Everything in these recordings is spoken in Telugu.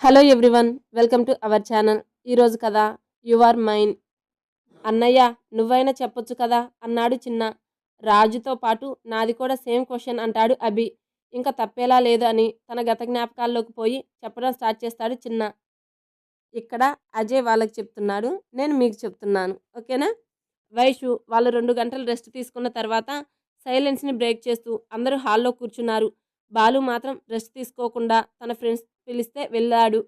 Hello everyone, welcome to our channel. ఈరోజు కదా యు ఆర్ మైన్. అన్నయ్య, నువ్వైనా చెప్పొచ్చు కదా అన్నాడు చిన్న. రాజుతో పాటు నాది కూడా సేమ్ క్వశ్చన్ అంటాడు అభి. ఇంకా తప్పేలా లేదు అని తన గత జ్ఞాపకాల్లోకి పోయి చెప్పడం స్టార్ట్ చేస్తాడు చిన్న. ఇక్కడ అజయ్ వాళ్ళకి చెప్తున్నాడు, నేను మీకు చెప్తున్నాను, ఓకేనా? వైషు వాళ్ళు 2 గంటలు రెస్ట్ తీసుకున్న తర్వాత సైలెన్స్ని బ్రేక్ చేస్తూ అందరూ హాల్లో కూర్చున్నారు. బాలు మాత్రం రెస్ట్ తీసుకోకుండా తన ఫ్రెండ్స్ పిలిస్తే వెళ్ళాడు.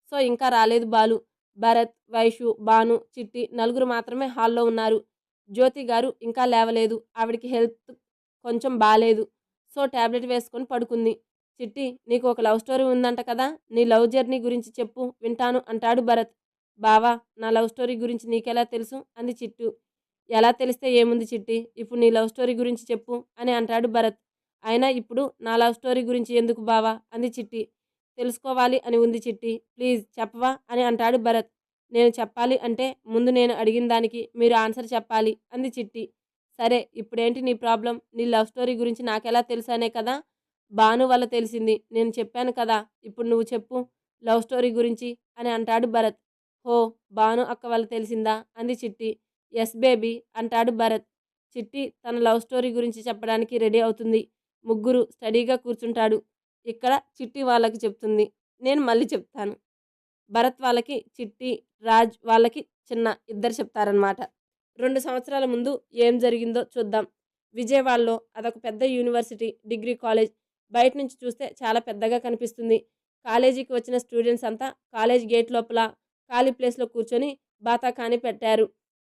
సో ఇంకా రాలేదు బాలు. భరత్, వైషు, భాను, చిట్టి నలుగురు మాత్రమే హాల్లో ఉన్నారు. జ్యోతి గారు ఇంకా లేవలేదు. ఆవిడికి హెల్త్ కొంచెం బాలేదు. సో ట్యాబ్లెట్ వేసుకొని పడుకుంది. చిట్టి, నీకు ఒక లవ్ స్టోరీ ఉందంట కదా, నీ లవ్ జర్నీ గురించి చెప్పు, వింటాను అంటాడు భరత్. బావా, నా లవ్ స్టోరీ గురించి నీకెలా తెలుసు అంది చిట్టు. ఎలా తెలిస్తే ఏముంది చిట్టి, ఇప్పుడు నీ లవ్ స్టోరీ గురించి చెప్పు అని అంటాడు భరత్. అయినా ఇప్పుడు నా లవ్ స్టోరీ గురించి ఎందుకు బావా అంది చిట్టి. తెలుసుకోవాలి అని ఉంది చిట్టి, ప్లీజ్ చెప్పవా అని అంటాడు భరత్. నేను చెప్పాలి అంటే ముందు నేను అడిగిన దానికి మీరు ఆన్సర్ చెప్పాలి అంది చిట్టి. సరే, ఇప్పుడేంటి నీ ప్రాబ్లం? నీ లవ్ స్టోరీ గురించి నాకెలా తెలుసానే కదా, భాను వల్ల తెలిసింది, నేను చెప్పాను కదా, ఇప్పుడు నువ్వు చెప్పు లవ్ స్టోరీ గురించి అని అంటాడు భరత్. హో, భాను అక్క వల్ల తెలిసిందా అంది చిట్టి. ఎస్ బేబీ అంటాడు భరత్. చిట్టి తన లవ్ స్టోరీ గురించి చెప్పడానికి రెడీ అవుతుంది. ముగ్గురు స్టడీగా కూర్చుంటాడు. ఇక్కడ చిట్టి వాళ్ళకి చెప్తుంది, నేను మళ్ళీ చెప్తాను. భరత్ వాళ్ళకి చిట్టి, రాజ్ వాళ్ళకి చిన్న ఇద్దరు చెప్తారనమాట. 2 సంవత్సరాల ముందు ఏం జరిగిందో చూద్దాం. విజయవాడలో అదొక పెద్ద యూనివర్సిటీ డిగ్రీ కాలేజ్. బయట నుంచి చూస్తే చాలా పెద్దగా కనిపిస్తుంది. కాలేజీకి వచ్చిన స్టూడెంట్స్ అంతా కాలేజ్ గేట్ లోపల ఖాళీ ప్లేస్లో కూర్చొని బాతాకాని పెట్టారు.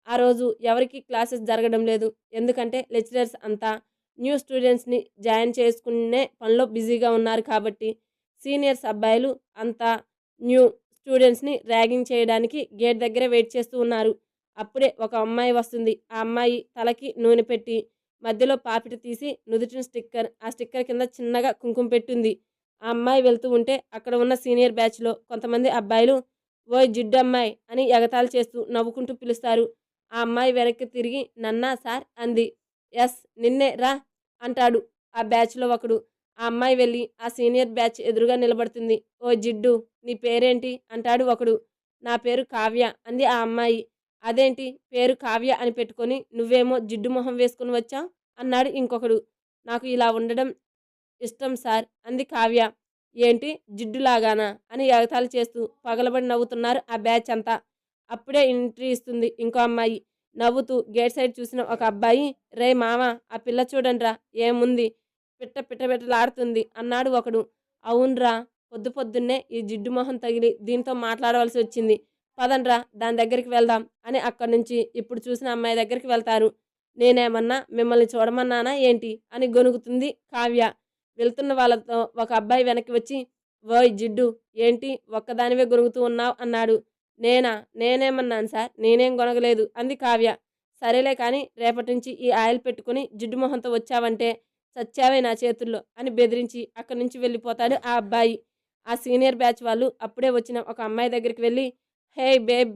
ఆ రోజు ఎవరికి క్లాసెస్ జరగడం లేదు. ఎందుకంటే లెక్చరర్స్ అంతా న్యూ స్టూడెంట్స్ని జాయిన్ చేసుకునే పనిలో బిజీగా ఉన్నారు కాబట్టి. సీనియర్స్ అబ్బాయిలు అంతా న్యూ స్టూడెంట్స్ని ర్యాగింగ్ చేయడానికి గేట్ దగ్గరే వెయిట్ చేస్తూ ఉన్నారు. అప్పుడే ఒక అమ్మాయి వస్తుంది. ఆ అమ్మాయి తలకి నూనె పెట్టి మధ్యలో పాపిట తీసి నుదుటిన స్టిక్కర్, ఆ స్టిక్కర్ కింద చిన్నగా కుంకుమ పెట్టుంది. ఆ అమ్మాయి వెళ్తూ ఉంటే అక్కడ ఉన్న సీనియర్ బ్యాచ్లో కొంతమంది అబ్బాయిలు ఓయ్ జిడ్డమ్మాయి అని ఎగతాళి చేస్తూ నవ్వుకుంటూ పిలుస్తారు. ఆ అమ్మాయి వెనక్కి తిరిగి నన్నా సార్ అంది. ఎస్ నిన్నే రా అంటాడు ఆ బ్యాచ్లో ఒకడు. ఆ అమ్మాయి వెళ్ళి ఆ సీనియర్ బ్యాచ్ ఎదురుగా నిలబడుతుంది. ఓ జిడ్డు, నీ పేరేంటి అంటాడు ఒకడు. నా పేరు కావ్య అంది ఆ అమ్మాయి. అదేంటి పేరు కావ్య అని పెట్టుకొని నువ్వేమో జిడ్డు మొహం వేసుకుని వచ్చావు అన్నాడు ఇంకొకడు. నాకు ఇలా ఉండడం ఇష్టం సార్ అంది కావ్య. ఏంటి జిడ్డులాగానా అని ఎగతాళి చేస్తూ పగలబడి నవ్వుతున్నారు ఆ బ్యాచ్ అంతా. అప్పుడే ఎంట్రీ ఇస్తుంది ఇంకో అమ్మాయి. నవ్వుతూ గేట్ సైడ్ చూసిన ఒక అబ్బాయి, రే మామ, ఆ పిల్ల చూడండిరా ఏముంది, పిట్ట పిట్టలాడుతుంది అన్నాడు ఒకడు. అవునరా, పొద్దు పొద్దున్నే ఈ జిడ్డు మొహం తగిలి దీంతో మాట్లాడవలసి వచ్చింది, పదండ్రా దాని దగ్గరికి వెళ్దాం అని అక్కడి నుంచి ఇప్పుడు చూసిన అమ్మాయి దగ్గరికి వెళ్తారు. నేనేమన్నా మిమ్మల్ని చూడమన్నానా ఏంటి అని గొనుగుతుంది కావ్య. వెళ్తున్న వాళ్ళతో ఒక అబ్బాయి వెనక్కి వచ్చి, ఓయ్ జిడ్డు, ఏంటి ఒక్కదానివే గొనుగుతూ ఉన్నావు అన్నాడు. నేనేమన్నాను సార్, నేనేం గొనగలేదు అంది కావ్య. సరేలే కానీ రేపటి నుంచి ఈ ఆయిల్ పెట్టుకుని జిడ్డు మొహంతో వచ్చావంటే చచ్చావే నా చేతుల్లో అని బెదిరించి అక్కడి నుంచి వెళ్ళిపోతాడు ఆ అబ్బాయి. ఆ సీనియర్ బ్యాచ్ వాళ్ళు అప్పుడే వచ్చిన ఒక అమ్మాయి దగ్గరికి వెళ్ళి, హే బేబ్,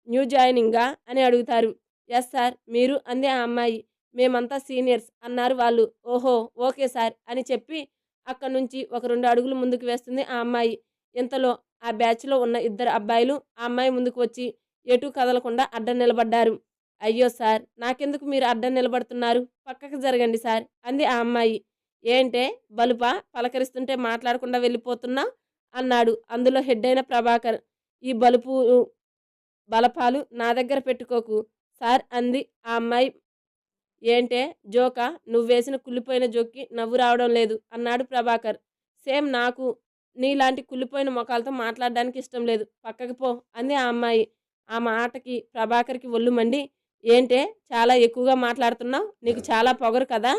న్యూ జాయినింగా అని అడుగుతారు. ఎస్ సార్, మీరు అంది ఆ అమ్మాయి. మేమంతా సీనియర్స్ అన్నారు వాళ్ళు. ఓహో ఓకే సార్ అని చెప్పి అక్కడి నుంచి ఒక 2 అడుగులు ముందుకు వేస్తుంది ఆ అమ్మాయి. ఇంతలో ఆ బ్యాచ్లో ఉన్న 2 అబ్బాయిలు ఆ అమ్మాయి ముందుకు వచ్చి ఎటూ కదలకుండా అడ్డం నిలబడ్డారు. అయ్యో సార్, నాకెందుకు మీరు అడ్డం నిలబడుతున్నారు, పక్కకు జరగండి సార్ అంది ఆ అమ్మాయి. ఏంటే బలుపా, పలకరిస్తుంటే మాట్లాడకుండా వెళ్ళిపోతున్నా అన్నాడు అందులో హెడ్ అయిన ప్రభాకర్. ఈ బలపాలు నా దగ్గర పెట్టుకోకు సార్ అంది ఆ అమ్మాయి. ఏంటే జోకా, నువ్వేసిన కుళ్ళిపోయిన జోక్కి నవ్వు రావడం లేదు అన్నాడు ప్రభాకర్. సేమ్ నాకు నీలాంటి కుళ్ళిపోయిన మొఖాలతో మాట్లాడడానికి ఇష్టం లేదు, పక్కకి పో అంది ఆ అమ్మాయి. ఆ మాటకి ప్రభాకర్కి ఒళ్ళు మండి, ఏంటే చాలా ఎక్కువగా మాట్లాడుతున్నావు, నీకు చాలా పొగరు కదా,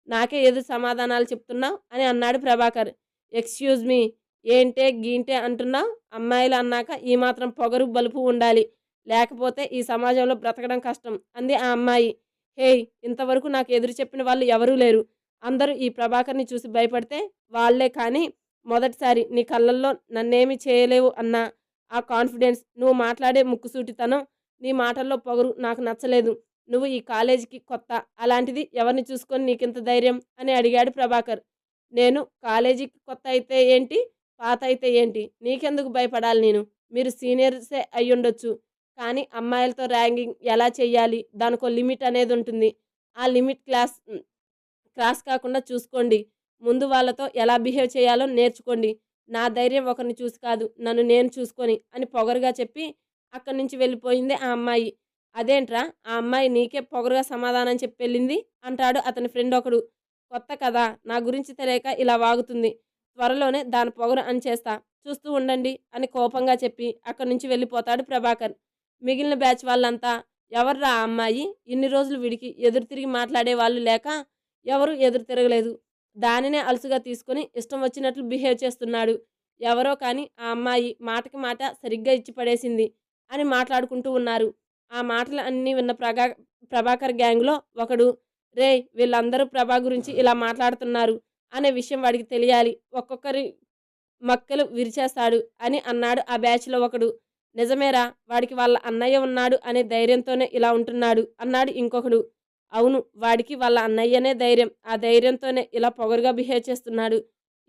నాకే ఏదో సమాధానాలు చెప్తున్నావు అని అన్నాడు ప్రభాకర్. ఎక్స్క్యూజ్ మీ, ఏంటే గీంటే అంటున్నావు, అమ్మాయిలు అన్నాక ఈ మాత్రం పొగరు బలుపు ఉండాలి, లేకపోతే ఈ సమాజంలో బ్రతకడం కష్టం అంది ఆ అమ్మాయి. హేయ్, ఇంతవరకు నాకు ఎదురు చెప్పిన వాళ్ళు ఎవరూ లేరు. అందరూ ఈ ప్రభాకర్ని చూసి భయపడితే వాళ్లే, కానీ మొదటిసారి నీ కళ్ళల్లో నన్నేమి చేయలేవు అన్న ఆ కాన్ఫిడెన్స్, నువ్వు మాట్లాడే ముక్కుసూటితనం, నీ మాటల్లో పొగరు నాకు నచ్చలేదు. నువ్వు ఈ కాలేజీకి కొత్త, అలాంటిది ఎవరిని చూసుకొని నీకింత ధైర్యం అని అడిగాడు ప్రభాకర్. నేను కాలేజీకి కొత్త అయితే ఏంటి, పాత అయితే ఏంటి? నీకెందుకు భయపడాలి నేను? మీరు సీనియర్సే అయ్యుండొచ్చు. కానీ అమ్మాయిలతో ర్యాగింగ్ ఎలా చెయ్యాలి? దానికో లిమిట్ అనేదుంటుంది. ఆ లిమిట్ క్రాస్ కాకుండా చూసుకోండి. ముందు వాళ్ళతో ఎలా బిహేవ్ చేయాలో నేర్చుకోండి. నా ధైర్యం ఒకరిని చూసి కాదు, నన్ను నేను చూసుకొని అని పొగరుగా చెప్పి అక్కడి నుంచి వెళ్ళిపోయింది ఆ అమ్మాయి. అదేంట్రా ఆ అమ్మాయి నీకే పొగరుగా సమాధానం చెప్పెళ్ళింది అంటాడు అతని ఫ్రెండ్ ఒకడు. కొత్త కదా, నా గురించి తెలియక ఇలా వాగుతుంది. త్వరలోనే దాని పొగరు అణిచేస్తా. చూస్తూ ఉండండి అని కోపంగా చెప్పి అక్కడి నుంచి వెళ్ళిపోతాడు ప్రభాకర్. మిగిలిన బ్యాచ్ వాళ్ళంతా ఎవర్రా ఆ అమ్మాయి? ఇన్ని రోజులు వీడికి ఎదురు తిరిగి మాట్లాడే వాళ్ళు లేక ఎవరు ఎదురు తిరగలేదు. దానినే అలుసుగా తీసుకొని ఇష్టం వచ్చినట్లు బిహేవ్ చేస్తున్నాడు. ఎవరో కానీ ఆ అమ్మాయి మాటకి మాట సరిగ్గా ఇచ్చి పడేసింది అని మాట్లాడుకుంటూ ఉన్నారు. ఆ మాటలు అన్నీ విన్న ప్రభాకర్ గ్యాంగ్లో ఒకడు, రేయ్ వీళ్ళందరూ ప్రభా గురించి ఇలా మాట్లాడుతున్నారు అనే విషయం వాడికి తెలియాలి. ఒక్కొక్కరి మక్కలు విరిచేస్తాడు అని అన్నాడు ఆ బ్యాచ్లో ఒకడు. నిజమేరా, వాడికి వాళ్ళ అన్నయ్య ఉన్నాడు అనే ధైర్యంతోనే ఇలా ఉంటున్నాడు అన్నాడు ఇంకొకడు. అవును, వాడికి వాళ్ళ అన్నయ్యనే ధైర్యం. ఆ ధైర్యంతోనే ఇలా పొగరుగా బిహేవ్ చేస్తున్నాడు.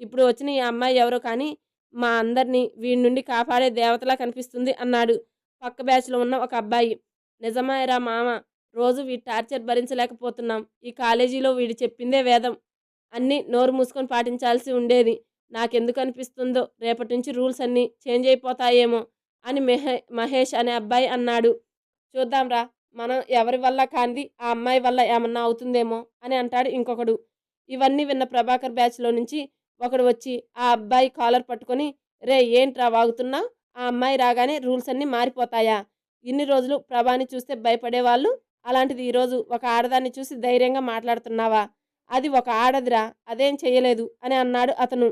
ఇప్పుడు వచ్చిన ఈ అమ్మాయి ఎవరో కానీ మా అందరినీ వీడి నుండి కాపాడే దేవతలా కనిపిస్తుంది అన్నాడు పక్క బ్యాచ్లో ఉన్న ఒక అబ్బాయి. నిజమేరా మామ, రోజు వీడి టార్చర్ భరించలేకపోతున్నాం. ఈ కాలేజీలో వీడు చెప్పిందే వేదం. అన్నీ నోరు మూసుకొని పాటించాల్సి ఉండేది. నాకెందుకు అనిపిస్తుందో రేపటి నుంచి రూల్స్ అన్నీ చేంజ్ అయిపోతాయేమో అని మహేష్ అనే అబ్బాయి అన్నాడు. చూద్దాంరా, మనం ఎవరి వల్ల కాంది ఆ అమ్మాయి వల్ల ఏమన్నా అవుతుందేమో అని అంటాడు ఇంకొకడు. ఇవన్నీ విన్న ప్రభాకర్ బ్యాచ్లో నుంచి ఒకడు వచ్చి ఆ అబ్బాయి కాలర్ పట్టుకొని, రే ఏంట్రా వాగుతున్నా? ఆ అమ్మాయి రాగానే రూల్స్ అన్నీ మారిపోతాయా? ఇన్ని రోజులు ప్రభాని చూస్తే భయపడేవాళ్ళు, అలాంటిది ఈరోజు ఒక ఆడదాన్ని చూసి ధైర్యంగా మాట్లాడుతున్నావా? అది ఒక ఆడదిరా, అదేం చెయ్యలేదు అని అన్నాడు అతను.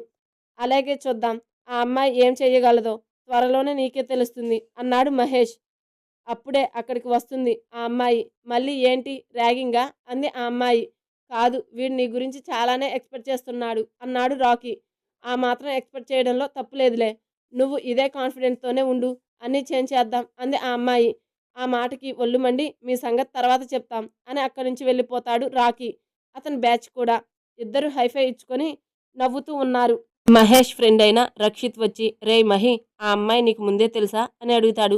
అలాగే చూద్దాం ఆ అమ్మాయి ఏం చెయ్యగలదో త్వరలోనే నీకే తెలుస్తుంది అన్నాడు మహేష్. అప్పుడే అక్కడికి వస్తుంది ఆ అమ్మాయి. మళ్ళీ ఏంటి ర్యాగింగా అంది ఆ అమ్మాయి. కాదు, వీడు నీ గురించి చాలానే ఎక్స్పెక్ట్ చేస్తున్నాడు అన్నాడు రాకీ. ఆ మాత్రం ఎక్స్పెక్ట్ చేయడంలో తప్పులేదులే. నువ్వు ఇదే కాన్ఫిడెంట్తోనే ఉండు, అన్నీ చేంజ్ చేద్దాం అంది ఆ అమ్మాయి. ఆ మాటకి ఒళ్ళు మండి మీ సంగతి తర్వాత చెప్తాం అని అక్కడి నుంచి వెళ్ళిపోతాడు రాకీ. అతని బ్యాచ్ కూడా. ఇద్దరు హైఫై ఇచ్చుకొని నవ్వుతూ ఉన్నారు. మహేష్ ఫ్రెండ్ అయిన రక్షిత్ వచ్చి, రేయ్ మహి, ఆ అమ్మాయి నీకు ముందే తెలుసా అని అడుగుతాడు.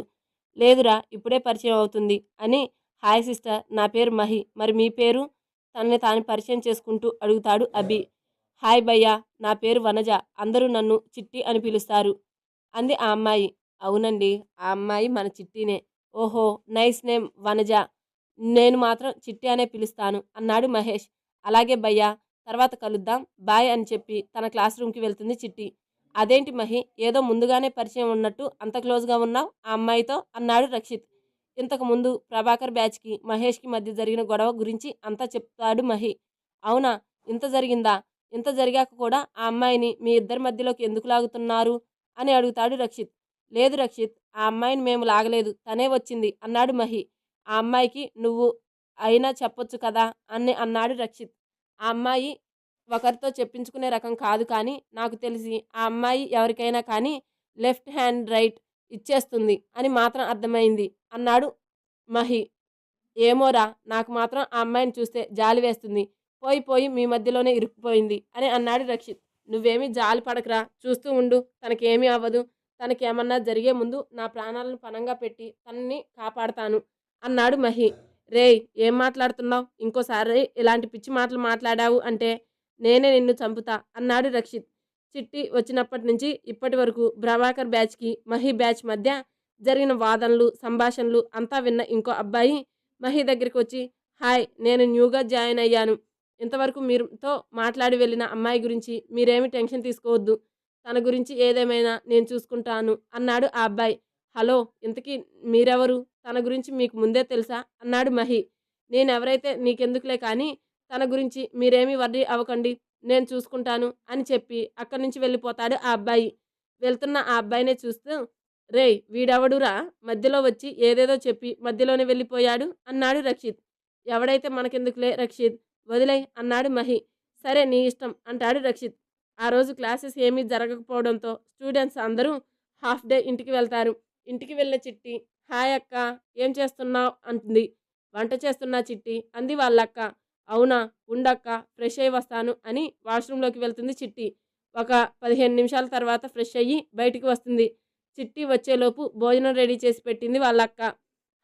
లేదురా, ఇప్పుడే పరిచయం అవుతుంది అని. హాయ్ సిస్టర్, నా పేరు మహి, మరి మీ పేరు? తనని తాను పరిచయం చేసుకుంటూ అడుగుతాడు అభి. హాయ్ భయ్యా, నా పేరు వనజ, అందరూ నన్ను చిట్టి అని పిలుస్తారు అంది ఆ అమ్మాయి. అవునండి, ఆ అమ్మాయి మన చిట్టినే. ఓహో, నైస్ నేమ్ వనజ. నేను మాత్రం చిట్టి అనే పిలుస్తాను అన్నాడు మహేష్. అలాగే భయ్యా, తర్వాత కలుద్దాం, బాయ్ అని చెప్పి తన క్లాస్ రూమ్కి వెళ్తుంది చిట్టి. అదేంటి మహి, ఏదో ముందుగానే పరిచయం ఉన్నట్టు అంత క్లోజ్గా ఉన్నావు ఆ అమ్మాయితో అన్నాడు రక్షిత్. ఇంతకుముందు ప్రభాకర్ బ్యాచ్కి మహేష్కి మధ్య జరిగిన గొడవ గురించి అంతా చెప్తాడు మహి. అవునా, ఇంత జరిగిందా? ఇంత జరిగాక కూడా ఆ అమ్మాయిని మీ ఇద్దరి మధ్యలోకి ఎందుకు లాగుతున్నారు అని అడుగుతాడు రక్షిత్. లేదు రక్షిత్, ఆ అమ్మాయిని మేము లాగలేదు, తనే వచ్చింది అన్నాడు మహి. ఆ అమ్మాయికి నువ్వు అయినా చెప్పొచ్చు కదా అని అన్నాడు రక్షిత్. ఆ అమ్మాయి ఒకరితో చెప్పించుకునే రకం కాదు, కానీ నాకు తెలిసి ఆ అమ్మాయి ఎవరికైనా కానీ లెఫ్ట్ హ్యాండ్ రైట్ ఇచ్చేస్తుంది అని మాత్రం అర్థమైంది అన్నాడు మహి. ఏమోరా, నాకు మాత్రం ఆ అమ్మాయిని చూస్తే జాలి వేస్తుంది. పోయి పోయి మీ మధ్యలోనే ఇరుక్కుపోయింది అని అన్నాడు రక్షిత్. నువ్వేమీ జాలి పడకరా, చూస్తూ ఉండు, తనకేమీ అవ్వదు. తనకేమన్నా జరిగే ముందు నా ప్రాణాలను పణంగా పెట్టి తనని కాపాడతాను అన్నాడు మహి. రేయ్, ఏం మాట్లాడుతున్నావు? ఇంకోసారి ఇలాంటి పిచ్చి మాటలు మాట్లాడావు అంటే నేనే నిన్ను చంపుతా అన్నాడు రక్షిత్. చిట్టి వచ్చినప్పటి నుంచి ఇప్పటి వరకు ప్రభాకర్ బ్యాచ్కి మహి బ్యాచ్ మధ్య జరిగిన వాదనలు సంభాషణలు అంతా విన్న ఇంకో అబ్బాయి మహి దగ్గరికి వచ్చి, హాయ్, నేను న్యూగా జాయిన్ అయ్యాను. ఇంతవరకు మీరుతో మాట్లాడి వెళ్ళిన అమ్మాయి గురించి మీరేమి టెన్షన్ తీసుకోవద్దు. తన గురించి ఏదేమైనా నేను చూసుకుంటాను అన్నాడు ఆ అబ్బాయి. హలో, ఇంతకీ మీరెవరు? తన గురించి మీకు ముందే తెలుసా అన్నాడు మహి. నేనెవరైతే నీకెందుకులే కానీ తన గురించి మీరేమీ వర్రీ అవ్వకండి, నేను చూసుకుంటాను అని చెప్పి అక్కడి నుంచి వెళ్ళిపోతాడు ఆ అబ్బాయి. వెళ్తున్న ఆ అబ్బాయినే చూస్తూ, రేయ్ వీడెవడురా మధ్యలో వచ్చి ఏదేదో చెప్పి మధ్యలోనే వెళ్ళిపోయాడు అన్నాడు రక్షిత్. ఎవడైతే మనకెందుకులే రక్షిత్, వదిలేయ్ అన్నాడు మహి. సరే నీ ఇష్టం అంటాడు రక్షిత్. ఆ రోజు క్లాసెస్ ఏమీ జరగకపోవడంతో స్టూడెంట్స్ అందరూ హాఫ్ డే ఇంటికి వెళ్తారు. ఇంటికి వెళ్ళిన చిట్టి, హాయ్ అక్క, ఏం చేస్తున్నావు అంటుంది. వంట చేస్తున్నా చిట్టి అంది వాళ్ళక్క. అవునా, ఉండక్క, ఫ్రెష్ అయి వస్తాను అని వాష్రూమ్లోకి వెళ్తుంది చిట్టి. ఒక 15 నిమిషాల తర్వాత ఫ్రెష్ అయ్యి బయటికి వస్తుంది. చిట్టి వచ్చేలోపు భోజనం రెడీ చేసి పెట్టింది వాళ్ళక్క.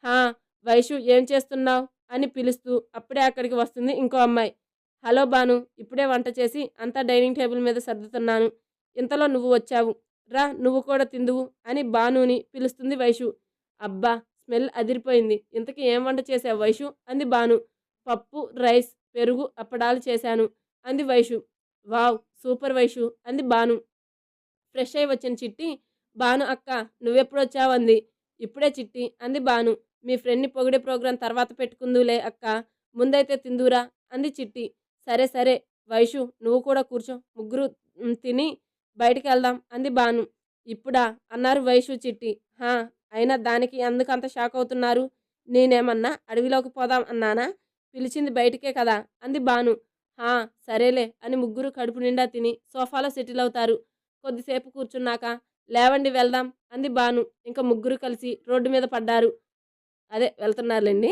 హా! వైషు ఏం చేస్తున్నావు అని పిలుస్తూ అప్పుడే అక్కడికి వస్తుంది ఇంకో అమ్మాయి. హలో బాను, ఇప్పుడే వంట చేసి అంతా డైనింగ్ టేబుల్ మీద సర్దుతున్నాను. ఇంతలో నువ్వు వచ్చావు. రా నువ్వు కూడా తిందువు అని బానుని పిలుస్తుంది వైషు. అబ్బా! స్మెల్ అదిరిపోయింది. ఇంతకీ ఏం వంట చేసావు వైషు అంది బాను. పప్పు, రైస్, పెరుగు, అప్పడాలు చేశాను అంది వైషు. వావ్! సూపర్ వైషు అంది బాను. ఫ్రెష్ అయి వచ్చిన చిట్టి, బాను అక్క నువ్వెప్పుడొచ్చావు అంది. ఇప్పుడే చిట్టి అంది బాను. మీ ఫ్రెండ్ని పొగిడే ప్రోగ్రాం తర్వాత పెట్టుకుందులే అక్క, ముందైతే తిందురా అంది చిట్టి. సరే సరే వైషు నువ్వు కూడా కూర్చో, ముగ్గురు తిని బయటికి వెళ్దాం అంది బాను. ఇప్పుడా అన్నారు వైషు చిట్టి. హా, అయినా దానికి ఎందుకంత షాక్ అవుతున్నారు? నేనేమన్నా అడవిలోకి పోదాం అన్నానా? పిలిచింది బయటికే కదా అంది బాను. హా సరేలే అని ముగ్గురు కడుపు నిండా తిని సోఫాలో సెటిల్ అవుతారు. కొద్దిసేపు కూర్చున్నాక లేవండి వెళ్దాం అంది బాను. ఇంకా ముగ్గురు కలిసి రోడ్డు మీద పడ్డారు. అదే వెళ్తున్నారులేండి.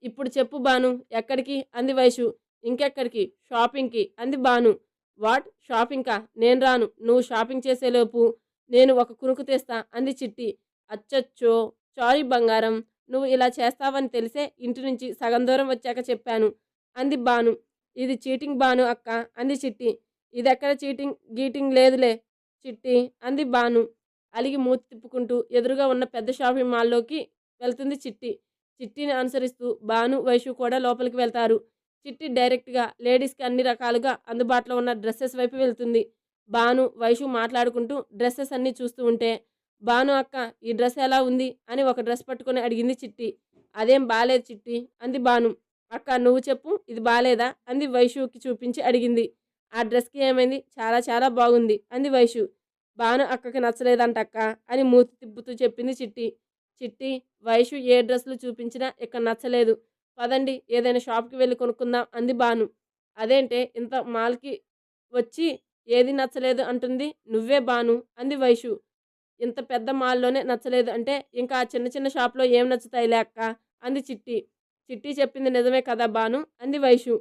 ఇప్పుడు చెప్పు బాను ఎక్కడికి అంది వైషు. ఇంకెక్కడికి, షాపింగ్కి అంది బాను. వాట్, షాపింగ్కా? నేను రాను. నువ్వు షాపింగ్ చేసేలోపు నేను ఒక కునుకు తీస్తా అంది చిట్టి. అచ్చచ్చో, సారీ బంగారం, నువ్వు ఇలా చేస్తావని తెలిసే ఇంటి నుంచి సగం దూరం వచ్చాక చెప్పాను అంది బాను. ఇది చీటింగ్ బాను అక్క అంది చిట్టి. ఇదెక్కడ చీటింగ్ గీటింగ్ లేదులే చిట్టి అంది బాను. అలిగి మూతి తిప్పుకుంటూ ఎదురుగా ఉన్న పెద్ద షాపింగ్ మాల్లోకి వెళ్తుంది చిట్టి. చిట్టిని అనుసరిస్తూ బాను, వైషు కూడా లోపలికి వెళ్తారు. చిట్టి డైరెక్ట్గా లేడీస్కి అన్ని రకాలుగా అందుబాటులో ఉన్న డ్రెస్సెస్ వైపు వెళ్తుంది. బాను, వైషు మాట్లాడుకుంటూ డ్రెస్సెస్ అన్నీ చూస్తూ ఉంటే, బాను అక్క ఈ డ్రెస్ ఎలా ఉంది అని ఒక డ్రెస్ పట్టుకొని అడిగింది చిట్టి. అదేం బాలేదు చిట్టి అంది బాను. అక్క నువ్వు చెప్పు, ఇది బాలేదా అంది వైషుకి చూపించి అడిగింది. ఆ డ్రెస్కి ఏమైంది, చాలా చాలా బాగుంది అంది వైషు. బాను అక్కకి నచ్చలేదంటక్క అని మూతి తిప్పుతూ చెప్పింది చిట్టి. చిట్టి, వైషు ఏ డ్రెస్సులు చూపించినా ఇక్కడ నచ్చలేదు, పదండి ఏదైనా షాప్కి వెళ్ళి కొనుక్కుందాం అంది బాను. అదేంటే ఇంత మాల్కి వచ్చి ఏది నచ్చలేదు అంటుంది, నువ్వే బాను అంది వైషు. ఇంత పెద్ద మాల్లోనే నచ్చలేదు అంటే ఇంకా ఆ చిన్న చిన్న షాప్లో ఏం నచ్చుతాయిలే అక్క అంది చిట్టి. చిట్టి చెప్పింది నిజమే కదా బాను అంది వైషు.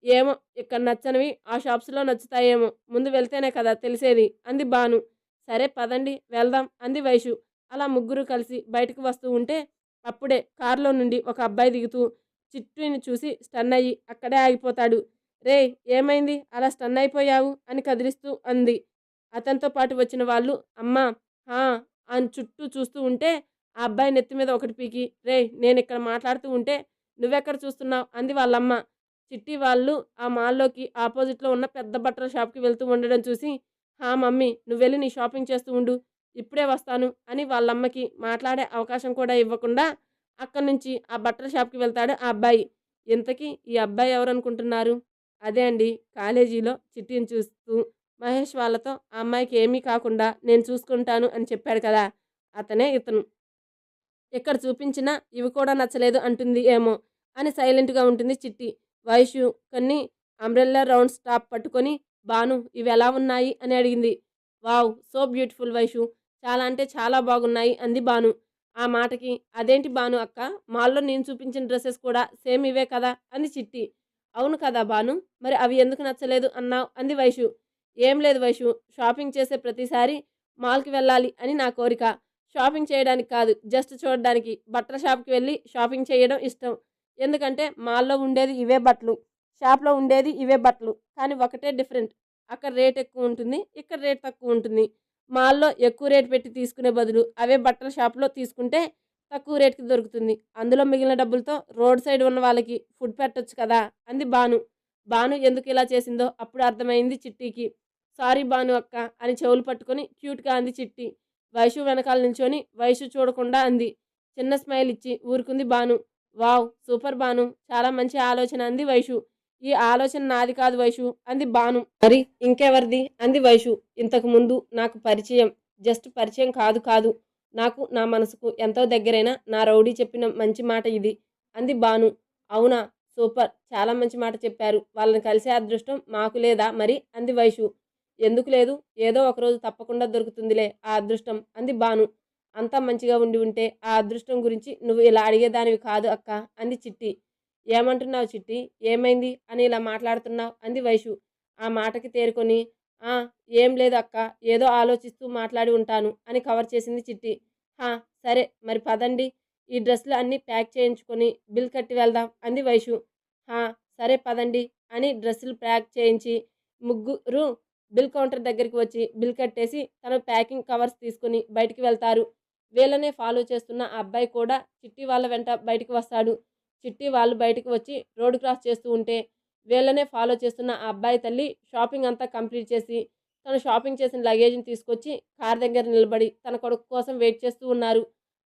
ఏమో ఇక్కడ నచ్చనివి ఆ షాప్స్లో నచ్చుతాయేమో, ముందు వెళ్తేనే కదా తెలిసేది అంది బాను. సరే పదండి వెళ్దాం అంది వైషు. అలా ముగ్గురు కలిసి బయటకు వస్తూ ఉంటే అప్పుడే కారులో నుండి ఒక అబ్బాయి దిగుతూ చిట్టిని చూసి స్టన్ అయ్యి అక్కడే ఆగిపోతాడు. రే ఏమైంది అలా స్టన్ అయిపోయావు అని కదిలిస్తూ అంది. అతనితో పాటు వచ్చిన వాళ్ళు అమ్మా హా అని చుట్టూ చూస్తూ ఉంటే ఆ అబ్బాయి నెత్తి మీద ఒకటి పీకి, రే నేను ఇక్కడ మాట్లాడుతూ ఉంటే నువ్వెక్కడ చూస్తున్నావు అంది వాళ్ళమ్మ. చిట్టి వాళ్ళు ఆ మాల్లోకి ఆపోజిట్లో ఉన్న పెద్ద బట్టల షాప్కి వెళ్తూ ఉండడం చూసి, హా మమ్మీ నువ్వెళ్ళి నీ షాపింగ్ చేస్తూ ఉండు, ఇప్పుడే వస్తాను అని వాళ్ళమ్మకి మాట్లాడే అవకాశం కూడా ఇవ్వకుండా అక్కడి నుంచి ఆ బట్టల షాప్కి వెళ్తాడు ఆ అబ్బాయి. ఇంతకీ ఈ అబ్బాయి ఎవరు అనుకుంటున్నారు? అదే అండి, కాలేజీలో చిట్టిని చూస్తూ మహేష్ వాళ్ళతో ఆ అమ్మాయికి ఏమీ కాకుండా నేను చూసుకుంటాను అని చెప్పాడు కదా, అతనే ఇతను. ఎక్కడ చూపించినా ఇవి కూడా నచ్చలేదు అంటుంది ఏమో అని సైలెంట్గా ఉంటుంది చిట్టి. వైషు కొన్ని అంబ్రెల్లా రౌండ్స్ టాప్ పట్టుకొని, బాను ఇవి ఎలా ఉన్నాయి అని అడిగింది. వావ్ సో బ్యూటిఫుల్ వైషు, చాలా అంటే చాలా బాగున్నాయి అంది బాను. ఆ మాటకి అదేంటి బాను అక్క, మాల్లో నేను చూపించిన డ్రెస్సెస్ కూడా సేమ్ ఇవే కదా అంది చిట్టి. అవును కదా బాను, మరి అవి ఎందుకు నచ్చలేదు అన్నావు అంది వైషు. ఏం లేదు వైషు, షాపింగ్ చేసే ప్రతిసారి మాల్కి వెళ్ళాలి అని నా కోరిక. షాపింగ్ చేయడానికి కాదు, జస్ట్ చూడడానికి బట్టల షాప్కి వెళ్ళి షాపింగ్ చేయడం ఇష్టం. ఎందుకంటే మాల్లో ఉండేది ఇవే బట్టలు, షాప్లో ఉండేది ఇవే బట్టలు, కానీ ఒకటే డిఫరెంట్, అక్కడ రేట్ ఎక్కువ ఉంటుంది, ఇక్కడ రేట్ తక్కువ ఉంటుంది. మాల్లో ఎక్కువ రేట్ పెట్టి తీసుకునే బదులు అవే బట్టల షాప్లో తీసుకుంటే తక్కువ రేట్కి దొరుకుతుంది. అందులో మిగిలిన డబ్బులతో రోడ్ సైడ్ ఉన్న వాళ్ళకి ఫుడ్ పెట్టొచ్చు కదా అంది బాను. బాను ఎందుకు ఇలా చేసిందో అప్పుడు అర్థమైంది చిట్టికి. సారీ బాను అక్క అని చెవులు పట్టుకొని క్యూట్గా అంది చిట్టి. వైషు వెనకాల నిల్చొని వైషు చూడకుండా అంది. చిన్న స్మైల్ ఇచ్చి ఊరుకుంది బాను. వావ్ సూపర్ బాను, చాలా మంచి ఆలోచన అంది వైషు. ఈ ఆలోచన నాది కాదు వైషు అంది బాను. మరి ఇంకెవరిది అంది వైషు. ఇంతకు ముందు నాకు పరిచయం, జస్ట్ పరిచయం కాదు కాదు, నాకు నా మనసుకు ఎంతో దగ్గరైన నా రౌడీ చెప్పిన మంచి మాట ఇది అంది బాను. అవునా, సూపర్, చాలా మంచి మాట చెప్పారు. వాళ్ళని కలిసే అదృష్టం మాకు లేదా మరి అంది వైషు. ఎందుకు లేదు, ఏదో ఒకరోజు తప్పకుండా దొరుకుతుందిలే ఆ అదృష్టం అంది బాను. అంతా మంచిగా ఉండి ఉంటే ఆ అదృష్టం గురించి నువ్వు ఇలా అడిగేదానివి కాదు అక్క అంది చిట్టి. ఏమంటున్నావు చిట్టి, ఏమైంది అని ఇలా మాట్లాడుతున్నావు అంది వైషు. ఆ మాటకి తేరుకొని ఆ! ఏం లేదు అక్క. ఏదో ఆలోచిస్తూ మాట్లాడి ఉంటాను అని కవర్ చేసింది చిట్టి. హా! సరే మరి పదండి. ఈ డ్రెస్‌లు అన్నీ ప్యాక్ చేయించుకొని బిల్ కట్టి వెళ్దాం అంది వైషు. హా! సరే పదండి అని డ్రెస్సులు ప్యాక్ చేయించి ముగ్గురు బిల్ కౌంటర్ దగ్గరికి వచ్చి బిల్ కట్టేసి తన ప్యాకింగ్ కవర్స్ తీసుకొని బయటికి వెళ్తారు. వీళ్ళనే ఫాలో చేస్తున్న ఆ అబ్బాయి కూడా చిట్టి వాళ్ళ వెంట బయటికి వస్తాడు. చిట్టి వాళ్ళు బయటికి వచ్చి రోడ్ క్రాస్ చేస్తూ ఉంటే వీళ్ళనే ఫాలో చేస్తున్న ఆ అబ్బాయి తల్లి షాపింగ్ అంతా కంప్లీట్ చేసి తను షాపింగ్ చేసిన లగేజ్ని తీసుకొచ్చి కార్ దగ్గర నిలబడి తన కొడుకు కోసం వెయిట్ చేస్తూ ఉన్నారు.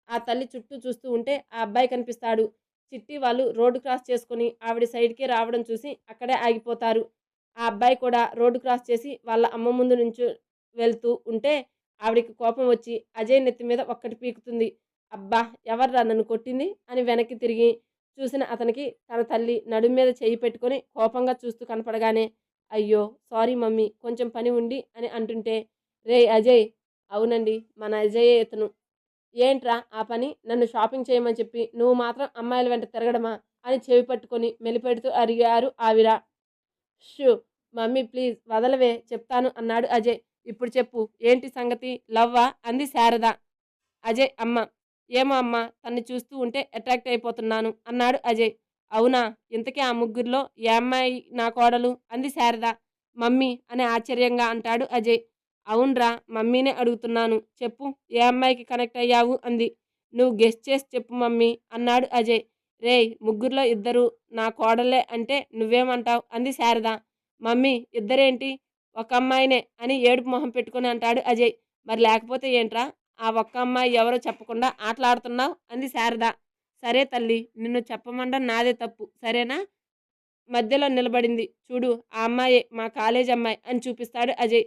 ఆ తల్లి చుట్టూ చూస్తూ ఉంటే ఆ అబ్బాయి కనిపిస్తాడు. చిట్టి వాళ్ళు రోడ్డు క్రాస్ చేసుకుని ఆవిడ సైడ్కి రావడం చూసి అక్కడే ఆగిపోతారు. ఆ అబ్బాయి కూడా రోడ్డు క్రాస్ చేసి వాళ్ళ అమ్మ ముందు నుంచి వెళ్తూ ఉంటే ఆవిడికి కోపం వచ్చి అజయ్ నెత్తి మీద ఒక్కటి పీకుతుంది. అబ్బా ఎవర్రా నన్ను కొట్టింది అని వెనక్కి తిరిగి చూసిన అతనికి తన తల్లి నడుం మీద చెయ్యి పెట్టుకొని కోపంగా చూస్తూ కనపడగానే అయ్యో సారీ మమ్మీ కొంచెం పని ఉండి అని అంటుంటే రేయ్ అజయ్ అవునండి మన అజయే ఇతను ఏంట్రా ఆ పని నన్ను షాపింగ్ చేయమని చెప్పి నువ్వు మాత్రం అమ్మాయిల వెంట తిరగడమా అని చెవి పట్టుకొని మెలిపెడుతూ అడిగారు ఆవిర. షూ మమ్మీ ప్లీజ్ వదలవే చెప్తాను అన్నాడు అజయ్. ఇప్పుడు చెప్పు ఏంటి సంగతి లవ్వా అంది శారద. అజయ్ అమ్మ ఏమో అమ్మ తన్ని చూస్తూ ఉంటే అట్రాక్ట్ అయిపోతున్నాను అన్నాడు అజయ్. అవునా ఇంతకీ ఆ ముగ్గురిలో ఏ అమ్మాయి నా కోడలు అంది శారద. మమ్మీ అని ఆశ్చర్యంగా అంటాడు అజయ్. అవునరా మమ్మీనే అడుగుతున్నాను చెప్పు ఏ అమ్మాయికి కనెక్ట్ అయ్యావు అంది. నువ్వు గెస్ట్ చేసి చెప్పు మమ్మీ అన్నాడు అజయ్. రేయ్ ముగ్గురులో ఇద్దరు నా కోడలే అంటే నువ్వేమంటావు అంది శారద. మమ్మీ ఇద్దరేంటి ఒక అమ్మాయినే అని ఏడుపు మొహం పెట్టుకుని అంటాడు అజయ్. మరి లేకపోతే ఏంట్రా ఆ ఒక్క అమ్మాయి ఎవరో చెప్పకుండా ఆటలాడుతున్నావు అంది శారద. సరే తల్లి నిన్ను చెప్పమండం నాదే తప్పు సరేనా మధ్యలో నిలబడింది చూడు ఆ అమ్మాయే మా కాలేజ్ అమ్మాయి అని చూపిస్తాడు అజయ్.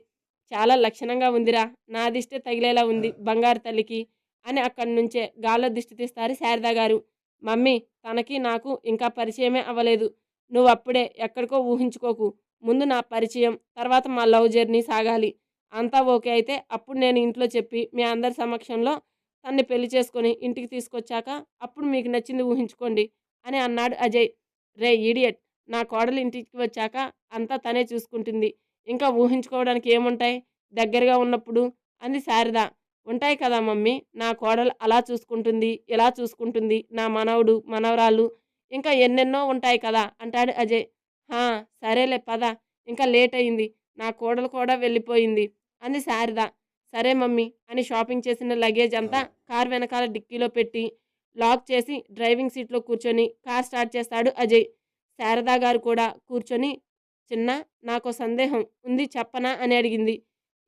చాలా లక్షణంగా ఉందిరా నా దిష్టే తగిలేలా ఉంది బంగారు తల్లికి అని అక్కడి నుంచే గాల్లో దిష్టి తీస్తారు శారదా గారు. మమ్మీ తనకి నాకు ఇంకా పరిచయమే అవ్వలేదు నువ్వు అప్పుడే ఎక్కడికో ఊహించుకోకు ముందు నా పరిచయం తర్వాత మా లవ్ జర్నీ సాగాలి అంతా ఓకే అయితే అప్పుడు నేను ఇంట్లో చెప్పి మీ అందరి సమక్షంలో తన్ని పెళ్లి చేసుకొని ఇంటికి తీసుకొచ్చాక అప్పుడు మీకు నచ్చింది ఊహించుకోండి అని అన్నాడు అజయ్. రే ఈడియట్ నా కోడలు ఇంటికి వచ్చాక అంతా తనే చూసుకుంటుంది ఇంకా ఊహించుకోవడానికి ఏముంటాయి దగ్గరగా ఉన్నప్పుడు అంది శారద. ఉంటాయి కదా మమ్మీ నా కోడలు అలా చూసుకుంటుంది ఇలా చూసుకుంటుంది నా మనవడు మనవరాలు ఇంకా ఎన్నెన్నో ఉంటాయి కదా అంటాడు అజయ్. హా సరేలే పద ఇంకా లేట్ అయింది నా కోడలు కూడా వెళ్ళిపోయింది అంది శారద. సరే మమ్మీ అని షాపింగ్ చేసిన లగేజ్ అంతా కార్ వెనకాల డిక్కీలో పెట్టి లాక్ చేసి డ్రైవింగ్ సీట్లో కూర్చొని కార్ స్టార్ట్ చేస్తాడు అజయ్. శారదా గారు కూడా కూర్చొని చిన్న నాకు సందేహం ఉంది చెప్పనా అని అడిగింది.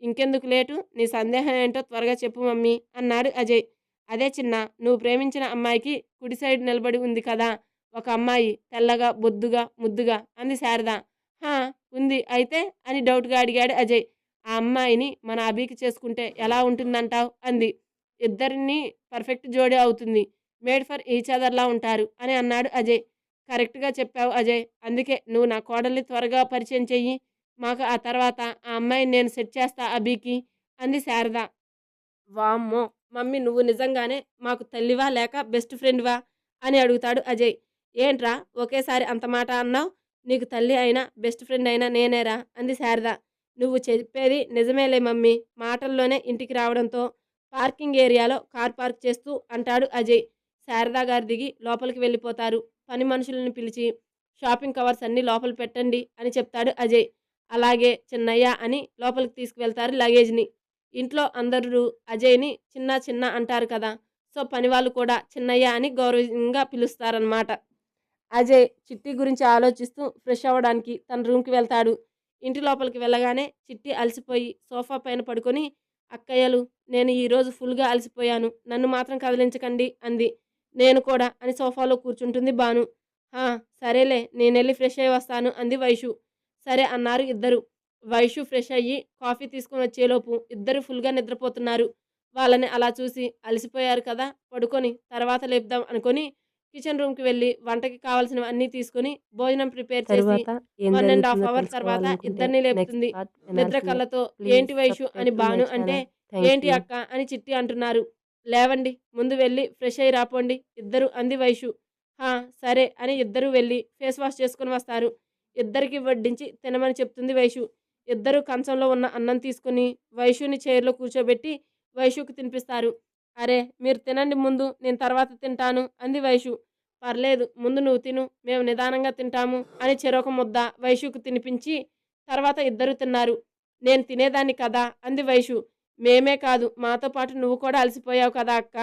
ఇంకెందుకు లేటు నీ సందేహం ఏంటో త్వరగా చెప్పు మమ్మీ అన్నాడు అజయ్. అదే చిన్న నువ్వు ప్రేమించిన అమ్మాయికి కుడి సైడ్ నిలబడి ఉంది కదా ఒక అమ్మాయి తెల్లగా బొద్దుగా ముద్దుగా అంది శారద. హా ఉంది అయితే అని డౌట్గా అడిగాడు అజయ్. ఆ అమ్మాయిని మన అభికి చేసుకుంటే ఎలా ఉంటుందంటావు అంది. ఇద్దరిని పర్ఫెక్ట్ జోడీ అవుతుంది మేడ్ ఫర్ ఈచ్ అదర్లా ఉంటారు అని అన్నాడు అజయ్. కరెక్ట్గా చెప్పావు అజయ్ అందుకే నువ్వు నా కోడల్ని త్వరగా పరిచయం చెయ్యి మాకు ఆ తర్వాత ఆ అమ్మాయిని నేను సెట్ చేస్తా అభికి అంది శారద. వామ్మో మమ్మీ నువ్వు నిజంగానే మాకు తల్లివా లేక బెస్ట్ ఫ్రెండ్వా అని అడుగుతాడు అజయ్. ఏంట్రా ఒకేసారి అంత మాట అన్నావు నీకు తల్లి అయినా బెస్ట్ ఫ్రెండ్ అయినా నేనేరా అంది శారద. నువ్వు చెప్పేది నిజమేలే మమ్మీ మాటల్లోనే ఇంటికి రావడంతో పార్కింగ్ ఏరియాలో కార్ పార్క్ చేస్తూ అంటాడు అజయ్. శారదా గారు దిగి లోపలికి వెళ్ళిపోతారు. పని మనుషులను పిలిచి షాపింగ్ కవర్స్ అన్నీ లోపల పెట్టండి అని చెప్తాడు అజయ్. అలాగే చిన్నయ్య అని లోపలికి తీసుకువెళ్తారు లగేజ్ని. ఇంట్లో అందరూ అజయ్ని చిన్న చిన్న అంటారు కదా సో పనివాళ్ళు కూడా చిన్నయ్య అని గౌరవంగా పిలుస్తారనమాట. అజయ్ చిట్టి గురించి ఆలోచిస్తూ ఫ్రెష్ అవ్వడానికి తన రూమ్కి వెళ్తాడు. ఇంటి లోపలికి వెళ్ళగానే చిట్టి అలసిపోయి సోఫా పైన పడుకొని అక్కయ్యలు నేను ఈరోజు ఫుల్గా అలసిపోయాను నన్ను మాత్రం కదిలించకండి అంది. నేను కూడా అని సోఫాలో కూర్చుంటుంది భాను. హా సరేలే నేనెళ్ళి ఫ్రెష్ అయ్యి వస్తాను అంది వైషు. సరే అన్నారు ఇద్దరు. వైషు ఫ్రెష్ అయ్యి కాఫీ తీసుకొని వచ్చేలోపు ఇద్దరు ఫుల్గా నిద్రపోతున్నారు. వాళ్ళని అలా చూసి అలసిపోయారు కదా పడుకొని తర్వాత లేపుదాం అనుకొని కిచెన్ రూమ్కి వెళ్ళి వంటకి కావాల్సినవి అన్నీ తీసుకొని భోజనం ప్రిపేర్ చేసి తరువాత ఏం 1.5 జరుగుతుందో అవర్ తర్వాత తెలుసుకోవాలనుకుంటే ఇద్దరిని నెక్స్ట్ లేపుతుంది. పార్ట్ నిద్ర వినాల్సిందే. కళ్ళతో ప్లీజ్ ఏంటి వైషు సబ్స్క్రైబ్ అని టు మై భాను అంటే ఛానల్. థ్యాంక్ ఏంటి యూ. అక్క అని చిట్టి అంటున్నారు. లేవండి ముందు వెళ్ళి ఫ్రెష్ అయ్యి రాపోండి ఇద్దరు అంది వైషు. హా సరే అని ఇద్దరు వెళ్ళి ఫేస్ వాష్ చేసుకుని వస్తారు. ఇద్దరికి వడ్డించి తినమని చెప్తుంది వైషు. ఇద్దరు కంచంలో ఉన్న అన్నం తీసుకుని వైషుని చైర్లో కూర్చోబెట్టి వైషుకి తినిపిస్తారు. అరే మీరు తినండి ముందు, నేను తర్వాత తింటాను అంది వైషు. పర్లేదు ముందు నువ్వు తిను, మేము నిదానంగా తింటాము అని చెరొక ముద్ద వైషుకు తినిపించి తర్వాత ఇద్దరు తిన్నారు. నేను తినేదాన్ని కదా అంది వైషు. మేమే కాదు, మాతో పాటు నువ్వు కూడా అలసిపోయావు కదా అక్క.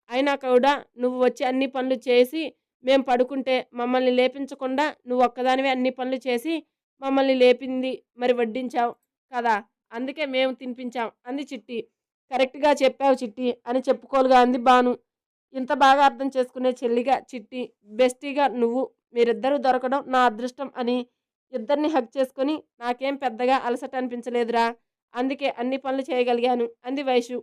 అయినా కూడా నువ్వు వచ్చి అన్ని పనులు చేసి మేం పడుకుంటే మమ్మల్ని లేపించకుండా నువ్వు ఒక్కదానివే అన్ని పనులు చేసి మమ్మల్ని లేపింది, మరి వడ్డించావు కదా, అందుకే మేము తినిపించాం అంది చిట్టి. కరెక్ట్గా చెప్పావు చిట్టి అని చెప్పుకోలుగా అంది బాను. ఇంత బాగా అర్థం చేసుకునే చెల్లిగా చిట్టి, బెస్టీగా నువ్వు, మీరిద్దరూ దొరకడం నా అదృష్టం అని ఇద్దరిని హగ్ చేసుకుని నాకేం పెద్దగా అలసట అనిపించలేదురా, అందుకే అన్ని పనులు చేయగలిగాను అంది వైషు.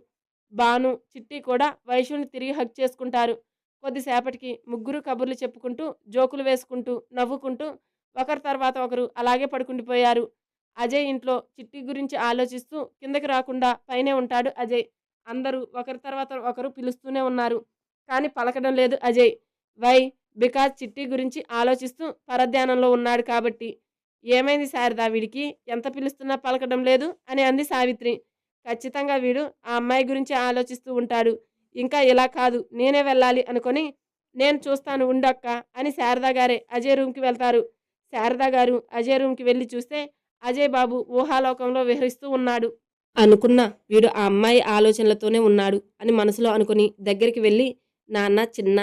బాను చిట్టి కూడా వైషుని తిరిగి హగ్ చేసుకుంటారు. కొద్దిసేపటికి ముగ్గురు కబుర్లు చెప్పుకుంటూ జోకులు వేసుకుంటూ నవ్వుకుంటూ ఒకరి తర్వాత ఒకరు అలాగే పడుకుండిపోయారు. అజయ్ ఇంట్లో చిట్టి గురించి ఆలోచిస్తూ కిందకి రాకుండా పైనే ఉంటాడు అజయ్. అందరూ ఒకరి తర్వాత ఒకరు పిలుస్తూనే ఉన్నారు, కానీ పలకడం లేదు అజయ్. వై? బికాజ్ చిట్టి గురించి ఆలోచిస్తూ పరధ్యానంలో ఉన్నాడు కాబట్టి. ఏమైంది శారదా వీడికి, ఎంత పిలుస్తున్నా పలకడం లేదు అని అంది సావిత్రి. ఖచ్చితంగా వీడు ఆ అమ్మాయి గురించి ఆలోచిస్తూ ఉంటాడు. ఇంకా ఇలా కాదు, నేనే వెళ్ళాలి అనుకొని నేను చూస్తాను ఉండక్క అని శారదా గారే అజయ్ రూమ్కి వెళ్తారు. శారదా గారు అజయ్ రూమ్కి వెళ్ళి చూస్తే అజయ్ బాబు ఊహాలోకంలో విహరిస్తూ ఉన్నాడు. అనుకున్నా వీడు ఆ అమ్మాయి ఆలోచనలతోనే ఉన్నాడు అని మనసులో అనుకుని దగ్గరికి వెళ్ళి నాన్న చిన్న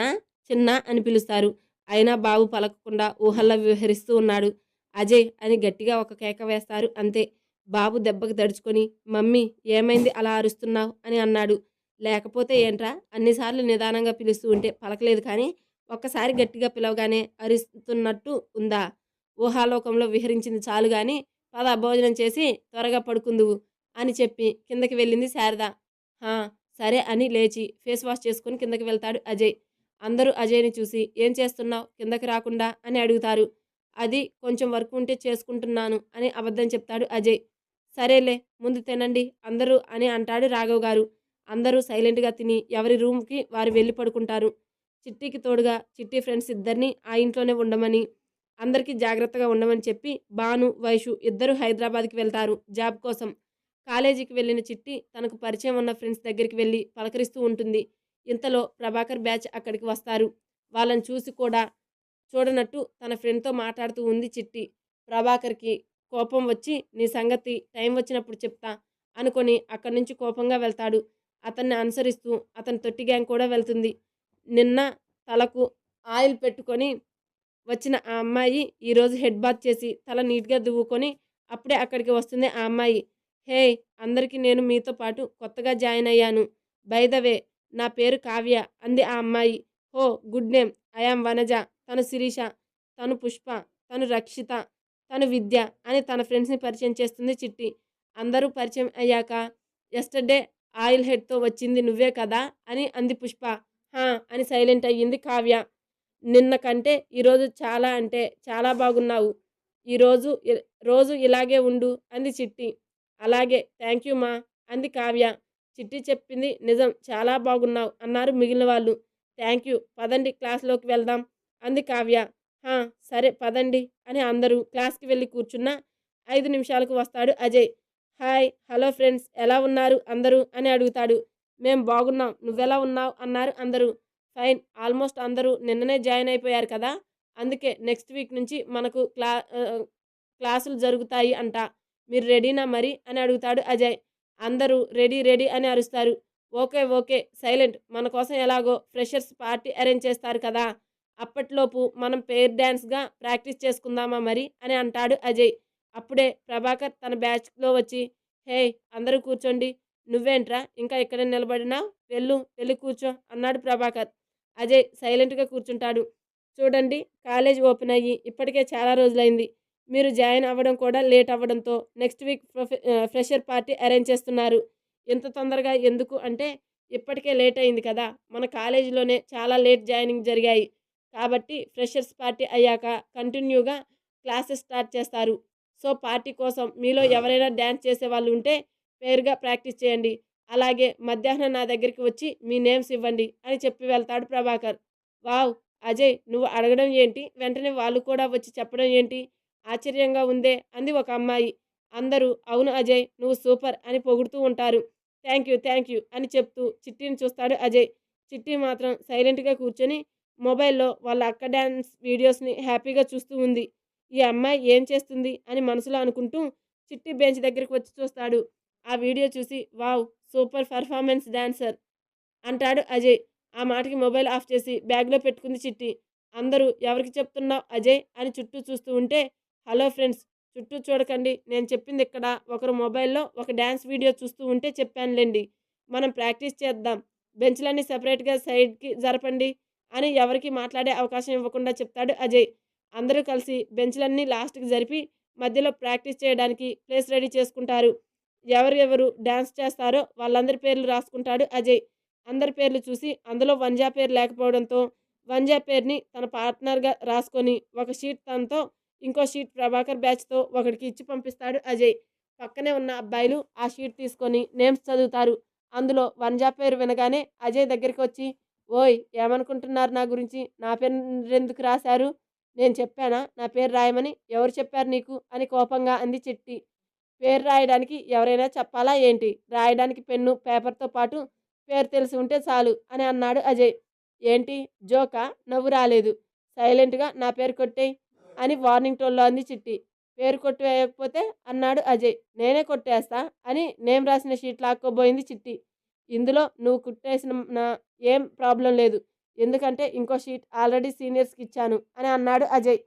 చిన్న అని పిలుస్తారు. అయినా బాబు పలకకుండా ఊహల్లో విహరిస్తూ ఉన్నాడు. అజయ్ అని గట్టిగా ఒక కేక వేస్తారు, అంతే. బాబు దెబ్బకి దడుచుకొని మమ్మీ ఏమైంది అలా అరుస్తున్నావు అని అన్నాడు. లేకపోతే ఏంట్రా, అన్నిసార్లు నిదానంగా పిలుస్తూ ఉంటే పలకలేదు, కానీ ఒక్కసారి గట్టిగా పిలవగానే అరుస్తున్నట్టు ఉందా? ఊహాలోకంలో విహరించింది చాలు గాని పద భోజనం చేసి త్వరగా పడుకుందువు అని చెప్పి కిందకి వెళ్ళింది శారద. హా సరే అని లేచి ఫేస్ వాష్ చేసుకుని కిందకి వెళ్తాడు అజయ్. అందరూ అజయ్ని చూసి ఏం చేస్తున్నావు కిందకి రాకుండా అని అడుగుతారు. అది కొంచెం వర్క్ ఉంటే చేసుకుంటున్నాను అని అబద్ధం చెప్తాడు అజయ్. సరేలే ముందు తినండి అందరూ అని అంటాడు రాఘవ్ గారు. అందరూ సైలెంట్గా తిని ఎవరి రూమ్కి వారు వెళ్ళి పడుకుంటారు. చిట్టికి తోడుగా చిట్టి ఫ్రెండ్స్ ఇద్దరిని ఆ ఇంట్లోనే ఉండమని, అందరికీ జాగ్రత్తగా ఉండమని చెప్పి భాను వైషు ఇద్దరు హైదరాబాద్కి వెళ్తారు జాబ్ కోసం. కాలేజీకి వెళ్ళిన చిట్టి తనకు పరిచయం ఉన్న ఫ్రెండ్స్ దగ్గరికి వెళ్ళి పలకరిస్తూ ఉంటుంది. ఇంతలో ప్రభాకర్ బ్యాచ్ అక్కడికి వస్తారు. వాళ్ళని చూసి కూడా చూడనట్టు తన ఫ్రెండ్తో మాట్లాడుతూ ఉంది చిట్టి. ప్రభాకర్కి కోపం వచ్చి నీ సంగతి టైం వచ్చినప్పుడు చెప్తా అనుకొని అక్కడి నుంచి కోపంగా వెళ్తాడు. అతన్ని అనుసరిస్తూ అతని తొట్టి గ్యాంగ్ కూడా వెళ్తుంది. నిన్న తలకు ఆయిల్ పెట్టుకొని వచ్చిన ఆ అమ్మాయి ఈరోజు హెడ్ బాత్ చేసి తల నీట్గా దువ్వుకొని అప్పుడే అక్కడికి వస్తుంది ఆ అమ్మాయి. హే అందరికీ, నేను మీతో పాటు కొత్తగా జాయిన్ అయ్యాను. బై ద వే నా పేరు కావ్య అంది ఆ అమ్మాయి. హో గుడ్ నేమ్, ఐఆమ్ వనజ, తను శిరీష, తను పుష్ప, తను రక్షిత, తను విద్య అని తన ఫ్రెండ్స్ని పరిచయం చేస్తుంది చిట్టి. అందరూ పరిచయం అయ్యాక ఎస్టర్డే ఆయిల్ హెడ్తో వచ్చింది నువ్వే కదా అని అంది పుష్ప. హా అని సైలెంట్ అయ్యింది కావ్య. నిన్న కంటే ఈరోజు చాలా అంటే చాలా బాగున్నావు. ఈరోజు రోజు ఇలాగే ఉండు అంది చిట్టి. అలాగే థ్యాంక్ యూ మా అంది కావ్య. చిట్టి చెప్పింది నిజం, చాలా బాగున్నావు అన్నారు మిగిలిన వాళ్ళు. థ్యాంక్ యూ, పదండి క్లాస్లోకి వెళ్దాం అంది కావ్య. హా సరే పదండి అని అందరూ క్లాస్కి వెళ్ళి కూర్చున్న 5 నిమిషాలకు వస్తాడు అజయ్. హాయ్ హలో ఫ్రెండ్స్, ఎలా ఉన్నారు అందరూ అని అడుగుతాడు. మేం బాగున్నాం, నువ్వెలా ఉన్నావు అన్నారు అందరూ. ఫైన్, ఆల్మోస్ట్ అందరూ నిన్ననే జాయిన్ అయిపోయారు కదా, అందుకే నెక్స్ట్ వీక్ నుంచి మనకు క్లాసులు జరుగుతాయి అంట. మీరు రెడీనా మరి అని అడుగుతాడు అజయ్. అందరూ రెడీ రెడీ అని అరుస్తారు. ఓకే ఓకే సైలెంట్, మన కోసం ఎలాగో ఫ్రెషర్స్ పార్టీ అరేంజ్ చేస్తారు కదా, అప్పట్లోపు మనం పేర్ డ్యాన్స్గా ప్రాక్టీస్ చేసుకుందామా మరి అని అంటాడు అజయ్. అప్పుడే ప్రభాకర్ తన బ్యాచ్లో వచ్చి హే అందరూ కూర్చోండి, నువ్వేంట్రా ఇంకా ఇక్కడ నిలబడినావు, వెళ్ళి కూర్చో అన్నాడు ప్రభాకర్. అజయ్ సైలెంట్గా కూర్చుంటాడు. చూడండి, కాలేజ్ ఓపెన్ అయ్యి ఇప్పటికే చాలా రోజులైంది. మీరు జాయిన్ అవ్వడం కూడా లేట్ అవ్వడంతో next week fresher party arrange చేస్తున్నారు. ఇంత తొందరగా ఎందుకు అంటే ఇప్పటికే లేట్ అయింది కదా, మన కాలేజీలోనే చాలా లేట్ జాయినింగ్ జరిగాయి కాబట్టి ఫ్రెషర్స్ పార్టీ అయ్యాక కంటిన్యూగా క్లాసెస్ స్టార్ట్ చేస్తారు. సో పార్టీ కోసం మీలో ఎవరైనా డ్యాన్స్ చేసే వాళ్ళు ఉంటే పేరుగా ప్రాక్టీస్ చేయండి. అలాగే మధ్యాహ్నం నా దగ్గరికి వచ్చి మీ నేమ్స్ ఇవ్వండి అని చెప్పి వెళ్తాడు ప్రభాకర్. వావ్ అజయ్, నువ్వు అడగడం ఏంటి, వెంటనే వాళ్ళు కూడా వచ్చి చెప్పడం ఏంటి, ఆశ్చర్యంగా ఉందే అంది ఒక అమ్మాయి. అందరూ అవును అజయ్ నువ్వు సూపర్ అని పొగుడుతూ ఉంటారు. థ్యాంక్ యూ అని చెప్తూ చిట్టిని చూస్తాడు అజయ్. చిట్టి మాత్రం సైలెంట్గా కూర్చొని మొబైల్లో వాళ్ళ అక్క డ్యాన్స్ వీడియోస్ని హ్యాపీగా చూస్తూ ఉంది. ఈ అమ్మాయి ఏం చేస్తుంది అని మనసులో అనుకుంటూ చిట్టి బెంచ్ దగ్గరికి వచ్చి చూస్తాడు. ఆ వీడియో చూసి వావ్ సూపర్ పర్ఫార్మెన్స్ డాన్సర్ అంటాడు అజయ్. ఆ మాటకి మొబైల్ ఆఫ్ చేసి బ్యాగ్లో పెట్టుకుంది చిట్టి. అందరూ ఎవరికి చెప్తున్నావు అజయ్ అని చుట్టూ చూస్తూ ఉంటే హలో ఫ్రెండ్స్ చుట్టూ చూడకండి నేను చెప్పింది ఇక్కడ ఒకరు మొబైల్లో ఒక డ్యాన్స్ వీడియో చూస్తూ ఉంటే చెప్పానులేండి. మనం ప్రాక్టీస్ చేద్దాం. బెంచ్లన్నీ సపరేట్గా సైడ్కి జరపండి అని ఎవరికి మాట్లాడే అవకాశం ఇవ్వకుండా చెప్తాడు అజయ్. అందరూ కలిసి బెంచ్లన్నీ లాస్ట్కి జరిపి మధ్యలో ప్రాక్టీస్ చేయడానికి ప్లేస్ రెడీ చేసుకుంటారు. ఎవరెవరు డ్యాన్స్ చేస్తారో వాళ్ళందరి పేర్లు రాసుకుంటాడు అజయ్. అందరి పేర్లు చూసి అందులో వంజా పేరు లేకపోవడంతో వంజా పేరుని తన పార్ట్నర్గా రాసుకొని ఒక షీట్ తనతో ఇంకో షీట్ ప్రభాకర్ బ్యాచ్తో ఒకడికి ఇచ్చి పంపిస్తాడు అజయ్. పక్కనే ఉన్న అబ్బాయిలు ఆ షీట్ తీసుకొని నేమ్స్ చదువుతారు. అందులో వంజా పేరు వినగానే అజయ్ దగ్గరికి వచ్చి ఓయ్ ఏమనుకుంటున్నారు నా గురించి, నా పేరు ఎందుకు రాశారు, నేను చెప్పానా నా పేరు రాయమని, ఎవరు చెప్పారు నీకు అని కోపంగా అంది చిట్టి. పేరు రాయడానికి ఎవరైనా చెప్పాలా ఏంటి, రాయడానికి పెన్ను పేపర్తో పాటు పేరు తెలిసి ఉంటే చాలు అని అన్నాడు అజయ్. ఏంటి జోకా, నవ్వు రాలేదు, సైలెంట్గా నా పేరు కొట్టేయి అని వార్నింగ్ టోన్లో అంది చిట్టి. పేరు కొట్టి వేయకపోతే అన్నాడు అజయ్. నేనే కొట్టేస్తా అని నేమ్ రాసిన షీట్ లాక్కోబోయింది చిట్టి. ఇందులో నువ్వు కుట్టేసిన ఏం ప్రాబ్లం లేదు, ఎందుకంటే ఇంకో షీట్ ఆల్రెడీ సీనియర్స్కి ఇచ్చాను అని అన్నాడు అజయ్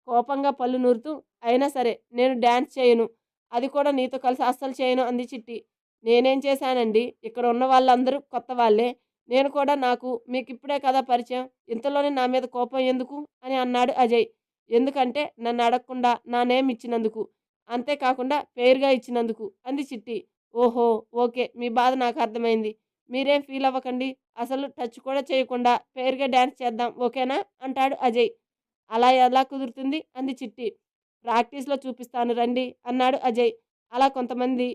కోపంగా పళ్ళు నూరుతూ. అయినా సరే నేను డ్యాన్స్ చేయను, అది కూడా నీతో కలిసి అస్సలు చేయను అంది చిట్టి. నేనేం చేశానండి, ఇక్కడ ఉన్న వాళ్ళందరూ కొత్త వాళ్ళే, నేను కూడా నాకు మీకు ఇప్పుడే కదా పరిచయం, ఇంతలోనే నా మీద కోపం ఎందుకు అని అన్నాడు అజయ్. ఎందుకంటే నన్ను అడగకుండా నా నేమ్ ఇచ్చినందుకు, అంతేకాకుండా పేరుగా ఇచ్చినందుకు అంది చిట్టి. ఓహో ఓకే మీ బాధ నాకు అర్థమైంది, మీరేం ఫీల్ అవ్వకండి, అసలు టచ్ కూడా చేయకుండా పేరుగా డ్యాన్స్ చేద్దాం ఓకేనా అంటాడు అజయ్. అలా ఎలా కుదురుతుంది అంది చిట్టి. ప్రాక్టీస్లో చూపిస్తాను రండి అన్నాడు అజయ్. అలా కొంతమంది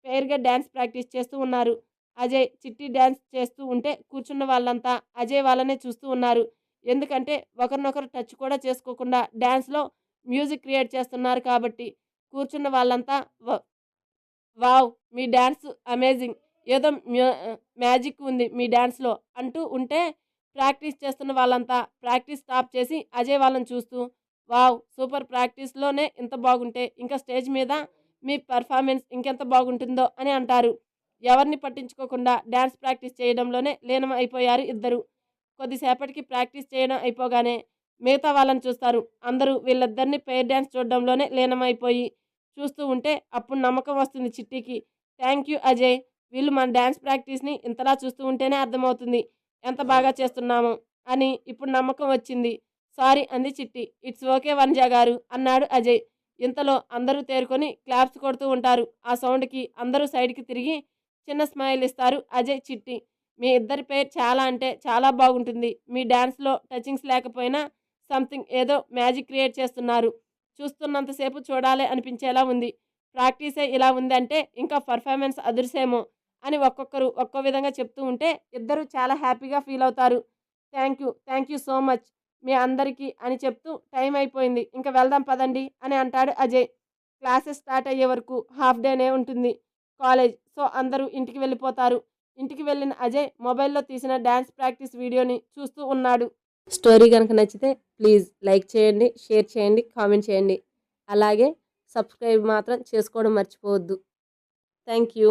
పేరుగా డ్యాన్స్ ప్రాక్టీస్ చేస్తూ ఉన్నారు. అజయ్ చిట్టి డ్యాన్స్ చేస్తూ ఉంటే కూర్చున్న వాళ్ళంతా అజయ్ వాళ్ళనే చూస్తూ ఉన్నారు. ఎందుకంటే ఒకరినొకరు టచ్ కూడా చేసుకోకుండా డ్యాన్స్లో మ్యూజిక్ క్రియేట్ చేస్తున్నారు కాబట్టి. కూర్చున్న వాళ్ళంతా వావ్ మీ డ్యాన్స్ అమేజింగ్, ఏదో మ్యాజిక్ ఉంది మీ డ్యాన్స్లో అంటూ ఉంటే ప్రాక్టీస్ చేస్తున్న వాళ్ళంతా ప్రాక్టీస్ స్టాప్ చేసి అజయ్ వాళ్ళని చూస్తూ వావ్ సూపర్, ప్రాక్టీస్లోనే ఇంత బాగుంటే ఇంకా స్టేజ్ మీద మీ పర్ఫార్మెన్స్ ఇంకెంత బాగుంటుందో అని అంటారు. ఎవరిని పట్టించుకోకుండా డ్యాన్స్ ప్రాక్టీస్ చేయడంలోనే లీనం అయిపోయారు ఇద్దరు. కొద్దిసేపటికి ప్రాక్టీస్ చేయడం అయిపోగానే మిగతా వాళ్ళని చూస్తారు. అందరూ వీళ్ళిద్దరిని పెయిర్ డ్యాన్స్ చూడడంలోనే లీనమైపోయి చూస్తూ ఉంటే అప్పుడు నమ్మకం వస్తుంది చిట్టికి. థ్యాంక్ యూ అజయ్, వీళ్ళు మన డ్యాన్స్ ప్రాక్టీస్ని ఇంతలా చూస్తూ ఉంటేనే అర్థమవుతుంది ఎంత బాగా చేస్తున్నామో అని ఇప్పుడు నమ్మకం వచ్చింది. సారీ అంది చిట్టి. ఇట్స్ ఓకే వనజా గారు అన్నాడు అజయ్. ఇంతలో అందరూ తేరుకొని క్లాప్స్ కొడుతూ ఉంటారు. ఆ సౌండ్కి అందరూ సైడ్కి తిరిగి చిన్న స్మైల్ ఇస్తారు అజయ్ చిట్టి. మీ ఇద్దరి పేరు చాలా అంటే చాలా బాగుంటుంది, మీ డ్యాన్స్లో టచింగ్స్ లేకపోయినా సంథింగ్ ఏదో మ్యాజిక్ క్రియేట్ చేస్తున్నారు, చూస్తున్నంతసేపు చూడాలి అనిపించేలా ఉంది, ప్రాక్టీసే ఇలా ఉంది అంటే ఇంకా పర్ఫార్మెన్స్ అదుర్సేమో అని ఒక్కొక్కరు ఒక్కో విధంగా చెప్తూ ఉంటే ఇద్దరు చాలా హ్యాపీగా ఫీల్ అవుతారు. థ్యాంక్ యూ సో మచ్ మీ అందరికీ అని చెప్తూ టైం అయిపోయింది ఇంకా వెళ్దాం పదండి అని అంటాడు అజయ్. క్లాసెస్ స్టార్ట్ అయ్యే వరకు హాఫ్ డేనే ఉంటుంది కాలేజ్, సో అందరూ ఇంటికి వెళ్ళిపోతారు. ఇంటికి వెళ్ళిన అజయ్ మొబైల్లో తీసిన డ్యాన్స్ ప్రాక్టీస్ వీడియోని చూస్తూ ఉన్నాడు. స్టోరీ కనుక నచ్చితే ప్లీజ్ లైక్ చేయండి, షేర్ చేయండి, కామెంట్ చేయండి. అలాగే సబ్స్క్రైబ్ మాత్రం చేసుకోవడం మర్చిపోవద్దు. Thank you.